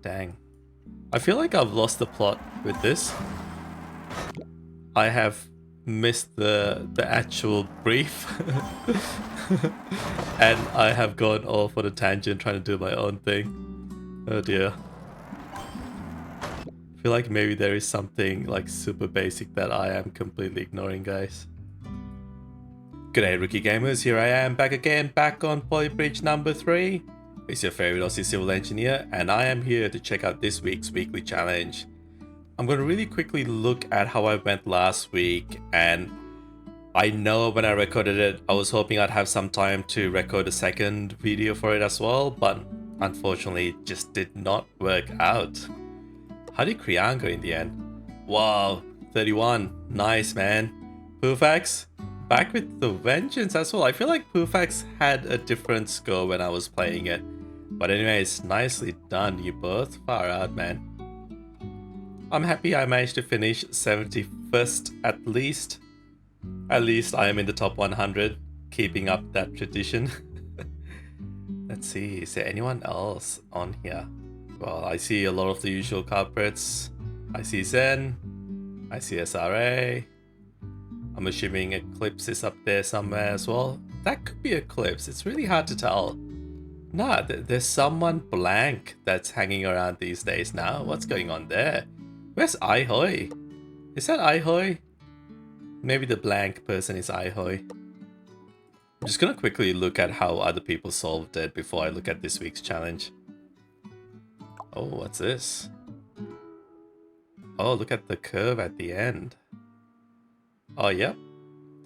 Dang. I feel like I've lost the plot with this. I have missed the actual brief. And I have gone off on a tangent trying to do my own thing. Oh dear. I feel like maybe there is something like super basic that I am completely ignoring, guys. G'day rookie gamers, here I am back again, back on polybridge number 3. It's your favorite Aussie civil engineer, and I am here to check out this week's weekly challenge. I'm going to really quickly look at how I went last week, and I know when I recorded it, I was hoping I'd have some time to record a second video for it as well, but unfortunately it just did not work out. How did Kriyan go in the end? Wow, 31. Nice, man. Pufaxx, back with the vengeance as well. I feel like Pufaxx had a different score when I was playing it. But anyways, nicely done, you both. Far out, man. I'm happy I managed to finish 71st at least. At least I am in the top 100, keeping up that tradition. Let's see, is there anyone else on here? Well, I see a lot of the usual culprits. I see Zen. I see SRA. I'm assuming Eclipse is up there somewhere as well. That could be Eclipse. It's really hard to tell. Nah, there's someone blank that's hanging around these days now. What's going on there? Where's Ihoi? Is that Ihoi? Maybe the blank person is Ihoi. I'm just gonna quickly look at how other people solved it before I look at this week's challenge. Oh, what's this? Oh, look at the curve at the end. Oh, yep.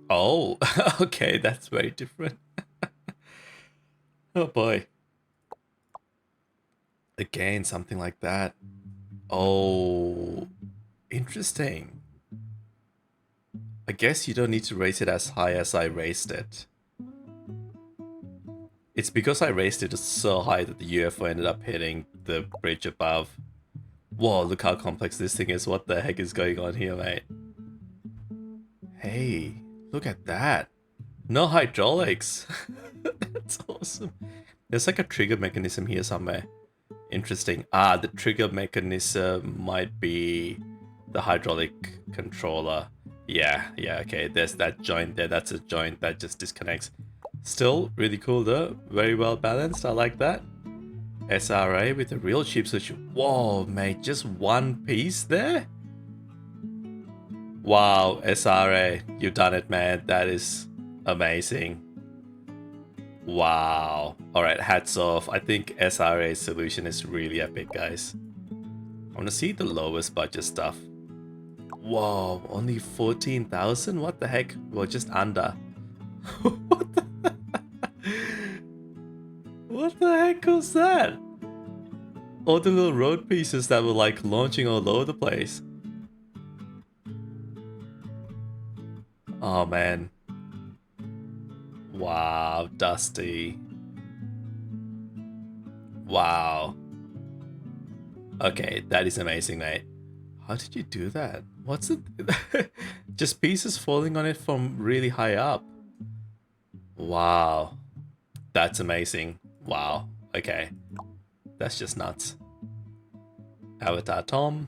Oh, okay, that's very different. Oh boy. Again, something like that. Oh, interesting. I guess you don't need to raise it as high as I raised it. It's because I raised it so high that the UFO ended up hitting the bridge above. Whoa, look how complex this thing is. What the heck is going on here, mate? Hey, look at that. No hydraulics. That's awesome. There's like a trigger mechanism here somewhere. Interesting. Ah, the trigger mechanism might be the hydraulic controller. Yeah, okay. There's that joint there. That's a joint that just disconnects. Still really cool though. Very well balanced. I like that. SRA with a real cheap solution. Whoa, mate. Just one piece there? Wow, SRA. You've done it, man. That is amazing. Wow. Alright, hats off. I think SRA's solution is really epic, guys. I want to see the lowest budget stuff. Whoa, only 14,000? What the heck? Well, just under. What the heck was that? All the little road pieces that were like launching all over the place. Oh man. Wow, Dusty. Wow. Okay, that is amazing, mate. How did you do that? What's it? Just pieces falling on it from really high up. Wow. That's amazing. Wow. Okay. That's just nuts. Avatar Tom.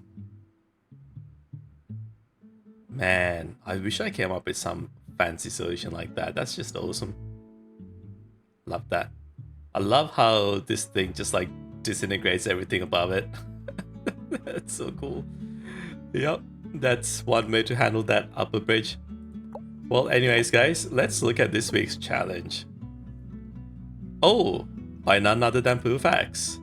Man, I wish I came up with some fancy solution like that. That's just awesome. Love that. I love how this thing just like disintegrates everything above it. That's so cool. Yep, that's one way to handle that upper bridge. Well, anyways, guys, let's look at this week's challenge. Oh, by none other than Pufaxx.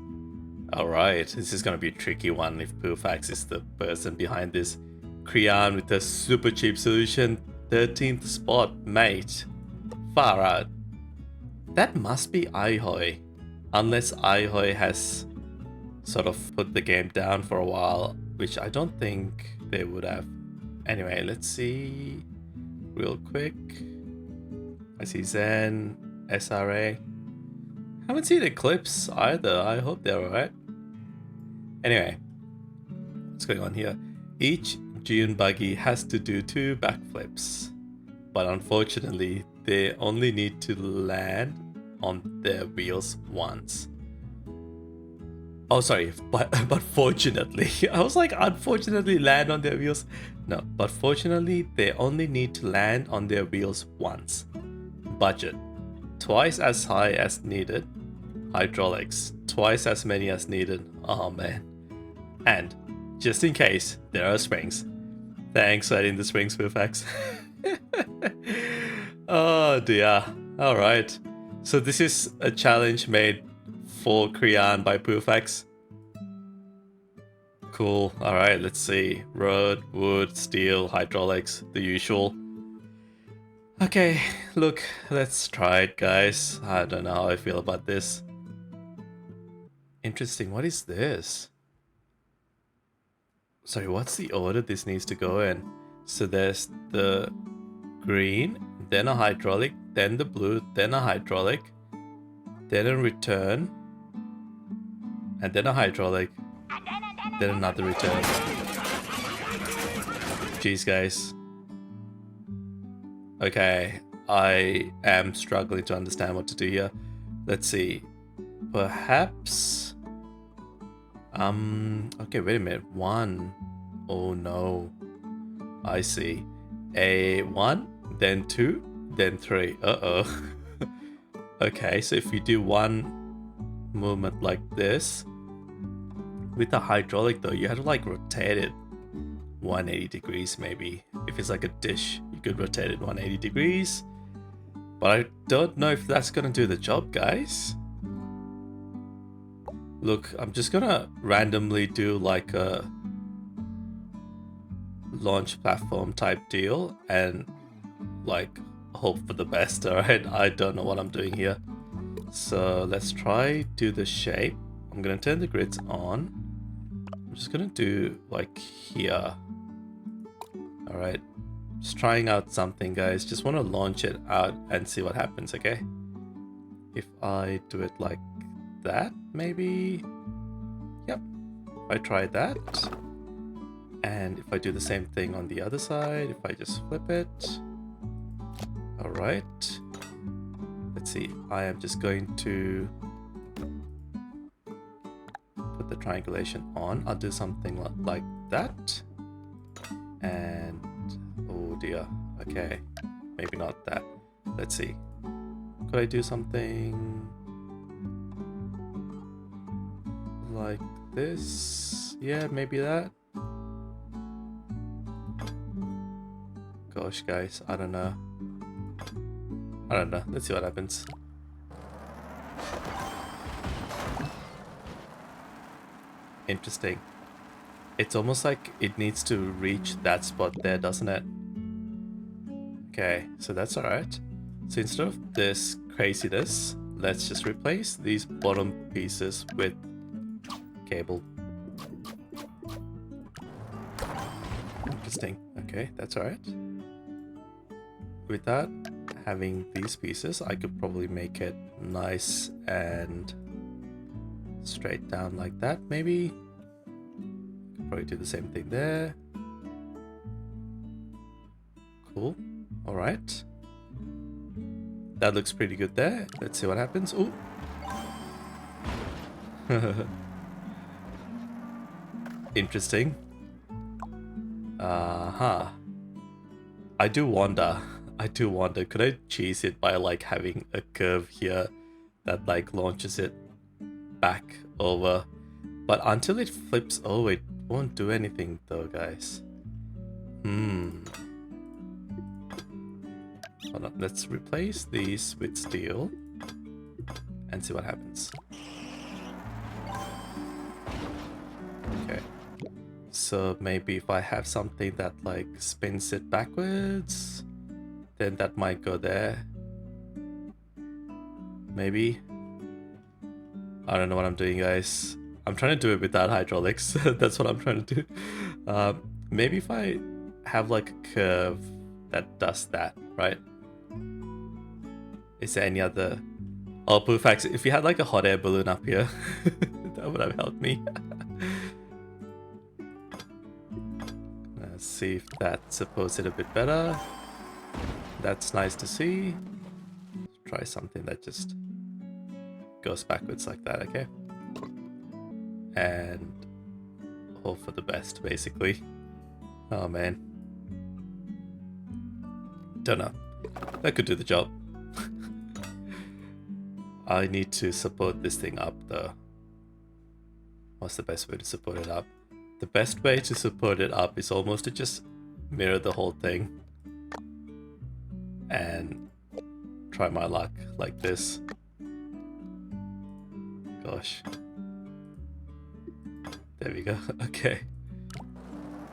Alright, this is gonna be a tricky one if Pufaxx is the person behind this. Kriyan with a super cheap solution, 13th spot, mate. Far out. That must be Ihoi. Unless Ihoi has sort of put the game down for a while, which I don't think they would have. Anyway, let's see real quick. I see Zen, SRA. Haven't seen Eclipse either. I hope they're alright. Anyway, what's going on here? Each Dune buggy has to do 2 backflips, but unfortunately, they only need to land on their wheels once. Oh, sorry, but fortunately. I was like, unfortunately land on their wheels. No, but fortunately, they only need to land on their wheels once. Budget, twice as high as needed. Hydraulics, twice as many as needed. Oh man. And, just in case, there are springs. Thanks for adding the springs, Pufaxx. Oh dear. Alright. So this is a challenge made for Kriyan by Pufaxx. Cool. Alright, let's see. Road, wood, steel, hydraulics, the usual. Okay, look, let's try it, guys. I don't know how I feel about this. Interesting, what is this? Sorry, what's the order this needs to go in? So there's the green, then a hydraulic, then the blue, then a hydraulic, then a return, and then a hydraulic, then another return. Jeez, guys. Okay, I am struggling to understand what to do here. Let's see. Perhaps... okay, wait a minute. 1. Oh no. I see. A 1, then 2, then 3. Uh-oh. Okay, so if you do one movement like this, with the hydraulic though, you have to like rotate it 180 degrees maybe. If it's like a dish, you could rotate it 180 degrees. But I don't know if that's gonna do the job, guys. Look, I'm just gonna randomly do like a launch platform type deal and like hope for the best, alright? I don't know what I'm doing here. So let's try do the shape. I'm gonna turn the grids on. I'm just gonna do like here. Alright. Just trying out something, guys. Just want to launch it out and see what happens, okay? If I do it like that, maybe... Yep. If I try that. And if I do the same thing on the other side, if I just flip it. Alright. Let's see. I am just going to put the triangulation on. I'll do something like that. And... oh dear. Okay. Maybe not that. Let's see. Could I do something like this? Yeah, maybe that. Gosh, guys, I don't know. I don't know. Let's see what happens. Interesting. It's almost like it needs to reach that spot there, doesn't it? Okay, so that's alright. So instead of this craziness, let's just replace these bottom pieces with cable. Interesting. Okay, that's alright. With that, having these pieces, I could probably make it nice and straight down like that, maybe. Could probably do the same thing there. Cool. Alright. That looks pretty good there. Let's see what happens. Ooh. Interesting. I do wonder, could I cheese it by like having a curve here that like launches it back over? But until it flips over, it won't do anything though, guys. Hold on, let's replace these with steel and see what happens. Okay. So maybe if I have something that like spins it backwards, then that might go there. Maybe. I don't know what I'm doing, guys. I'm trying to do it without hydraulics. That's what I'm trying to do. Maybe if I have like a curve that does that, right? Is there any other... Oh, Pufaxx, if you had like a hot air balloon up here, that would have helped me. Let's see if that supports it a bit better. That's nice to see. Try something that just goes backwards like that, okay? and hope for the best, basically. Oh man. Don't know. That could do the job. I need to support this thing up though. What's the best way to support it up? The best way to support it up is almost to just mirror the whole thing and try my luck like this. Gosh. There we go. Okay.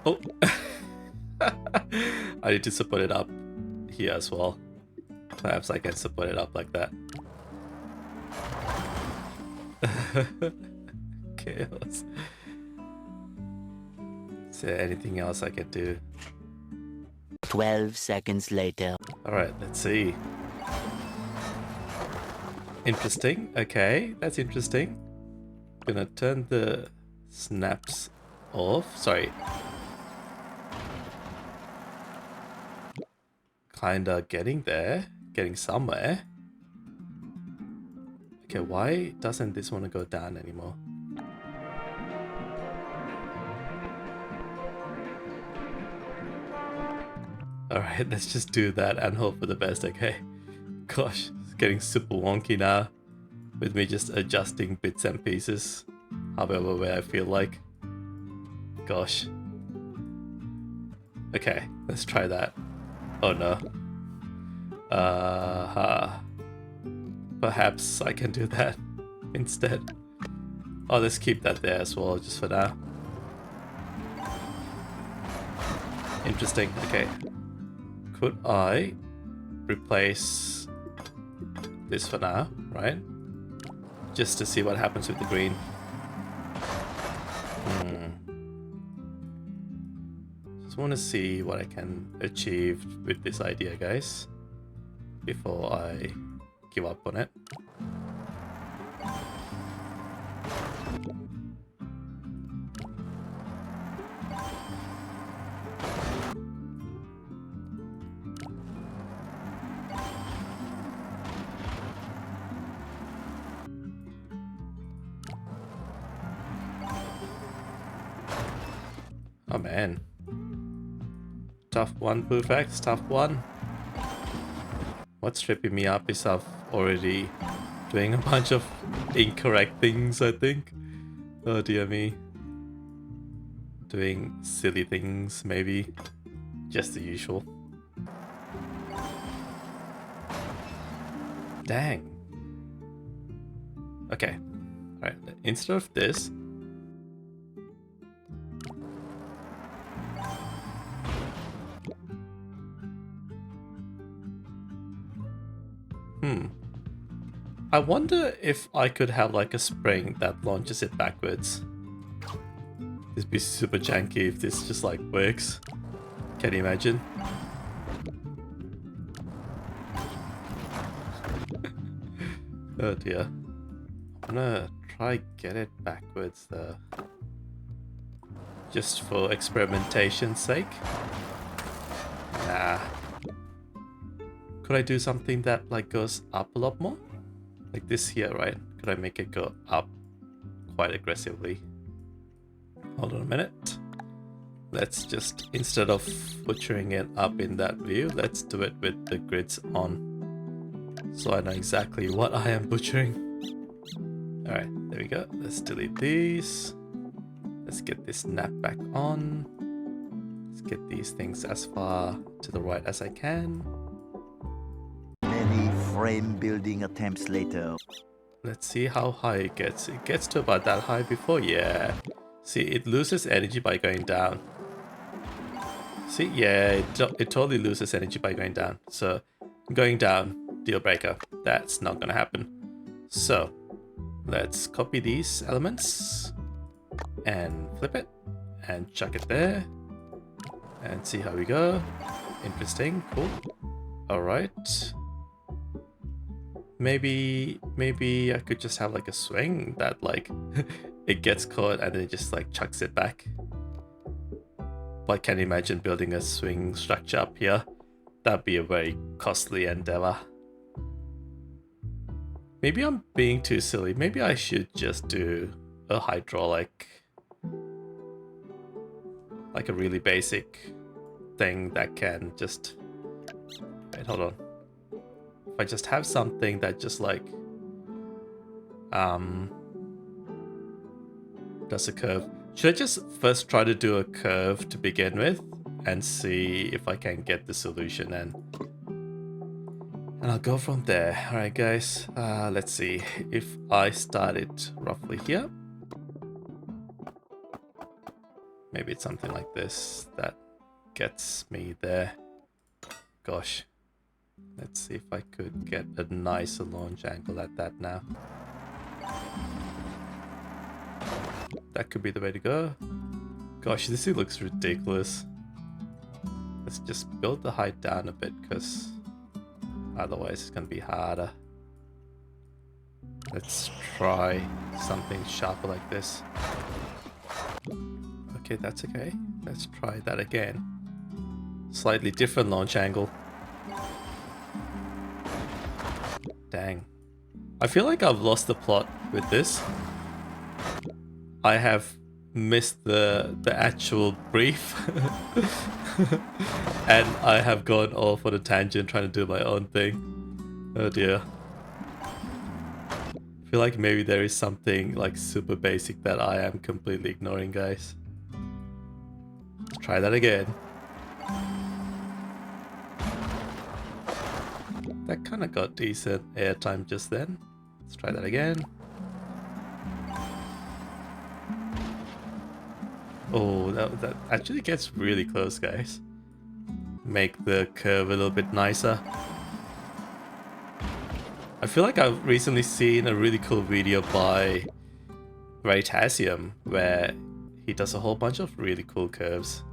Oh! I need to support it up here as well. Perhaps I can support it up like that. Chaos. Is there anything else I can do? 12 seconds later. Alright, let's see. Interesting. Okay, that's interesting. Gonna turn the snaps off. Sorry. Kinda getting there. Getting somewhere. Okay, why doesn't this want to go down anymore? Alright, let's just do that and hope for the best, okay? Gosh, it's getting super wonky now. With me just adjusting bits and pieces. However way I feel like. Gosh. Okay, let's try that. Oh no. Perhaps I can do that instead. Oh, let's keep that there as well, just for now. Interesting, okay. Could I replace this for now, right? Just to see what happens with the green. Just want to see what I can achieve with this idea, guys, before I give up on it. Oh man. Tough one, Pufaxx, tough one. What's tripping me up is I've already doing a bunch of incorrect things, I think. Oh dear me. Doing silly things, maybe. Just the usual. Dang. Okay. Alright, instead of this, I wonder if I could have like a spring that launches it backwards. It'd be super janky if this just like works. Can you imagine? Oh dear. I'm gonna try get it backwards though. Just for experimentation's sake. Nah. Could I do something that like goes up a lot more? Like this here, right? Could I make it go up quite aggressively? Hold on a minute. Let's just, instead of butchering it up in that view, let's do it with the grids on. So I know exactly what I am butchering. Alright, there we go. Let's delete these. Let's get this snap back on. Let's get these things as far to the right as I can. Many frame building attempts later. Let's see how high it gets. It gets to about that high before, yeah. See, it loses energy by going down. See, yeah, it totally loses energy by going down. So, going down, deal breaker. That's not gonna happen. So, let's copy these elements and flip it and chuck it there and see how we go. Interesting, cool. All right. Maybe I could just have like a swing that like it gets caught and then it just like chucks it back. But I can't imagine building a swing structure up here. That'd be a very costly endeavor. Maybe I'm being too silly. Maybe I should just do a hydraulic, like a really basic thing that can just, wait, hold on. If I just have something that just like does a curve. Should I just first try to do a curve to begin with and see if I can get the solution, and I'll go from there. Alright guys, let's see if I start it roughly here. Maybe it's something like this that gets me there. Gosh, let's see if I could get a nicer launch angle at that now. That could be the way to go. Gosh, this looks ridiculous. Let's just build the height down a bit, because otherwise it's going to be harder. Let's try something sharper like this. Okay, that's okay. Let's try that again. Slightly different launch angle. Dang. I feel like I've lost the plot with this. I have missed the actual brief. And I have gone off on a tangent trying to do my own thing. Oh dear. I feel like maybe there is something like super basic that I am completely ignoring, guys. Let's try that again. That kind of got decent airtime just then. Let's try that again. Oh, that actually gets really close, guys. Make the curve a little bit nicer. I feel like I've recently seen a really cool video by Veritasium where he does a whole bunch of really cool curves.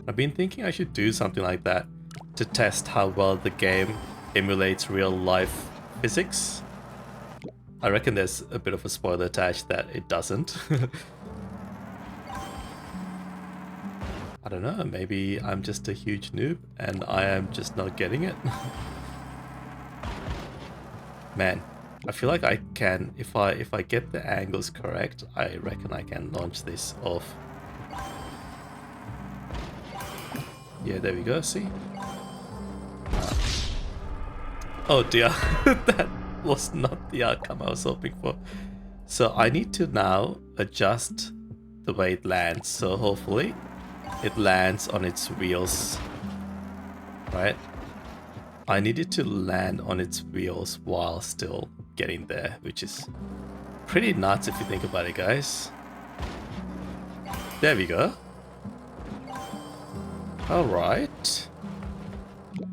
I've been thinking I should do something like that to test how well the game emulates real life physics. I reckon there's a bit of a spoiler attached that it doesn't. I don't know, maybe I'm just a huge noob and I am just not getting it. Man, I feel like I can, if I get the angles correct, I reckon I can launch this off. Yeah, there we go, see? Oh dear, that was not the outcome I was hoping for. So I need to now adjust the way it lands, so hopefully it lands on its wheels, right? I need it to land on its wheels while still getting there, which is pretty nuts if you think about it, guys. There we go. Alright.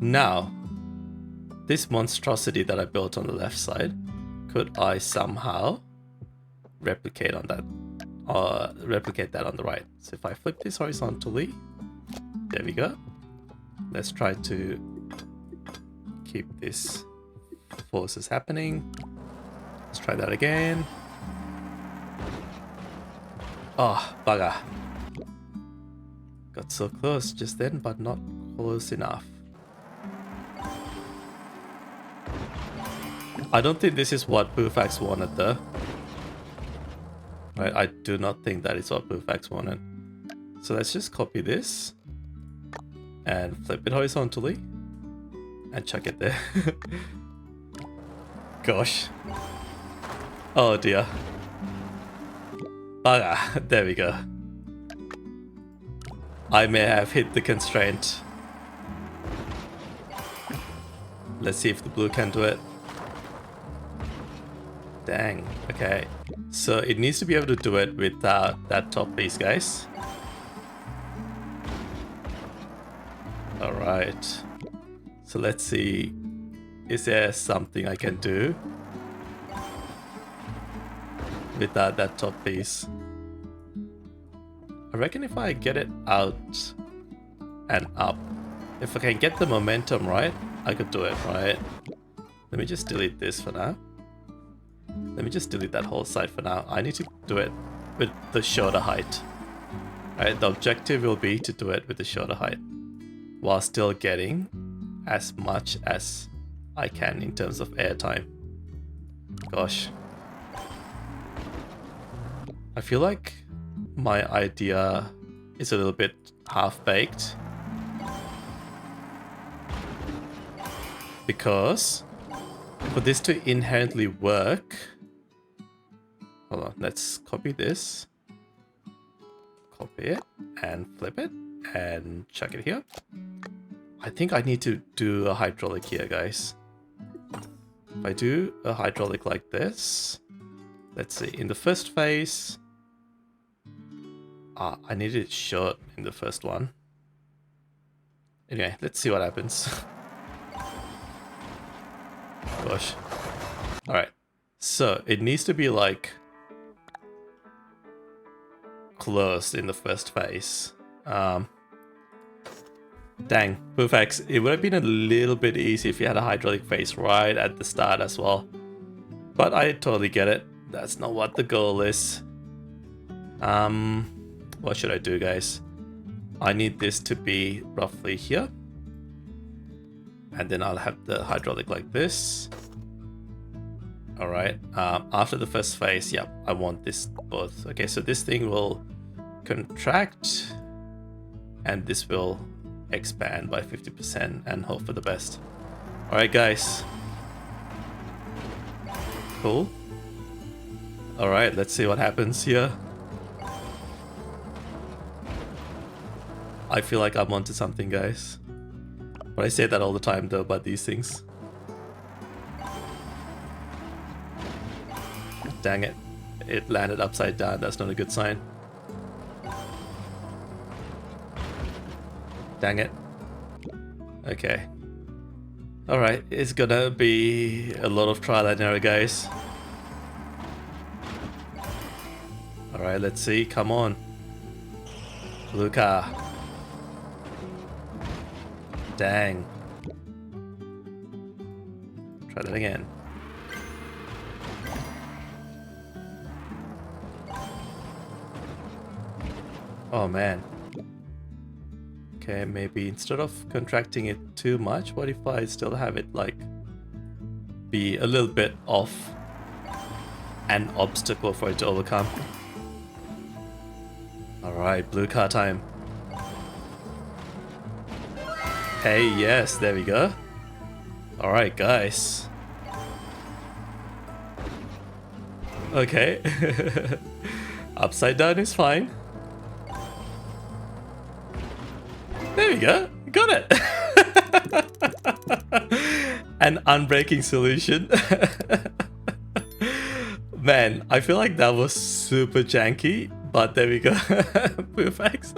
Now, this monstrosity that I built on the left side, could I somehow replicate on that? Replicate that on the right. So if I flip this horizontally, there we go. Let's try to keep this forces happening. Let's try that again. Oh, bugger. Got so close just then, but not close enough. I don't think this is what Pufaxx wanted though. Right, I do not think that is what Pufaxx wanted. So let's just copy this and flip it horizontally and chuck it there. Gosh. Oh dear. Bugger. There we go. I may have hit the constraint. Let's see if the blue can do it. Dang. Okay. So it needs to be able to do it without that top piece, guys. Alright. So let's see. Is there something I can do without that top piece? I reckon if I get it out and up, if I can get the momentum right, I could do it, right? Let me just delete this for now. Let me just delete that whole side for now. I need to do it with the shorter height. Right, the objective will be to do it with the shorter height while still getting as much as I can in terms of airtime. Gosh. I feel like my idea is a little bit half-baked. Because for this to inherently work... Hold on, let's copy this. Copy it and flip it and chuck it here. I think I need to do a hydraulic here, guys. If I do a hydraulic like this, let's see, in the first phase, I need it short in the first one. Anyway, let's see what happens. Gosh. Alright, so it needs to be like closed in the first phase. Dang, Pufaxx, it would have been a little bit easy if you had a hydraulic phase right at the start as well. But I totally get it. That's not what the goal is. What should I do, guys? I need this to be roughly here. And then I'll have the hydraulic like this. Alright, after the first phase, yeah, I want this both. Okay, so this thing will contract. And this will expand by 50% and hope for the best. Alright, guys. Cool. Alright, let's see what happens here. I feel like I'm onto something, guys. But I say that all the time though about these things. Dang it. It landed upside down, that's not a good sign. Dang it. Okay. Alright, it's gonna be a lot of trial and error, guys. Alright, let's see. Come on. Luca. Dang. Try that again. Oh man. Okay, maybe instead of contracting it too much, what if I still have it like be a little bit of an obstacle for it to overcome? Alright, blue car time. Hey, yes, there we go. Alright, guys. Okay. Upside down is fine. There we go. Got it. An unbreaking solution. Man, I feel like that was super janky, but there we go. Pufaxx.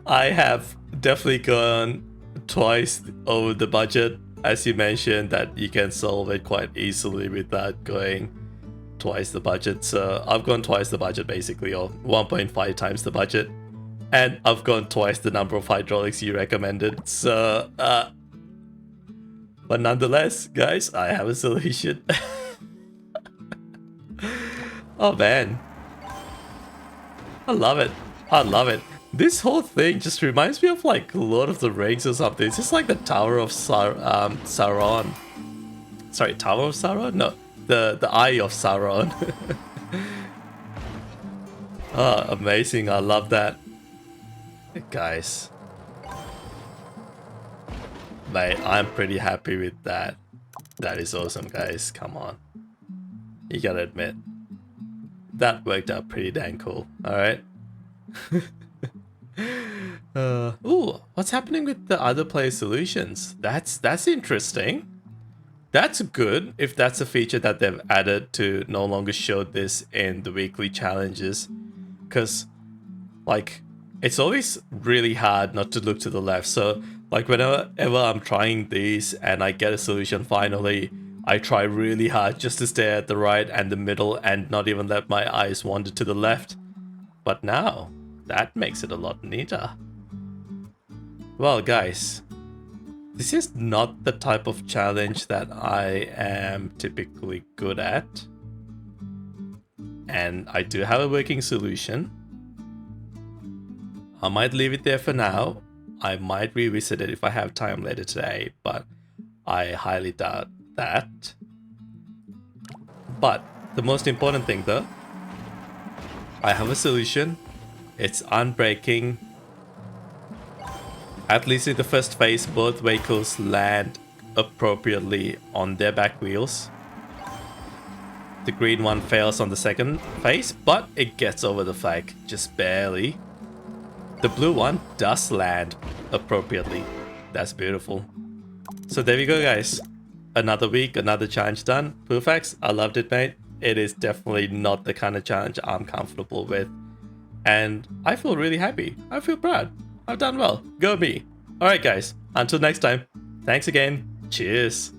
I have definitely gone twice over the budget. As you mentioned, that you can solve it quite easily without going twice the budget. So I've gone twice the budget basically, or 1.5 times the budget. And I've gone twice the number of hydraulics you recommended. So, but nonetheless, guys, I have a solution. Oh man. I love it. I love it. This whole thing just reminds me of like Lord of the Rings or something. It's just like the Tower of Sauron. Sorry, Tower of Sauron? No, the Eye of Sauron. Oh, amazing. I love that. Guys. Mate, I'm pretty happy with that. That is awesome, guys. Come on. You gotta admit. That worked out pretty dang cool. Alright. Ooh, what's happening with the other player solutions? That's interesting. That's good if that's a feature that they've added to no longer show this in the weekly challenges. Because, like, it's always really hard not to look to the left. So, like, whenever I'm trying these and I get a solution finally, I try really hard just to stay at the right and the middle and not even let my eyes wander to the left. But now, that makes it a lot neater. Well, guys, this is not the type of challenge that I am typically good at. And I do have a working solution. I might leave it there for now. I might revisit it if I have time later today, but I highly doubt that. But The most important thing though, I have a solution. It's unbraking. At least in the first phase, both vehicles land appropriately on their back wheels. The green one fails on the second phase, but it gets over the flag, just barely. The blue one does land appropriately. That's beautiful. So there we go, guys. Another week, another challenge done. Pufaxx, I loved it, mate. It is definitely not the kind of challenge I'm comfortable with. And I feel really happy. I feel proud. I've done well. Go me. Alright, guys. Until next time. Thanks again. Cheers.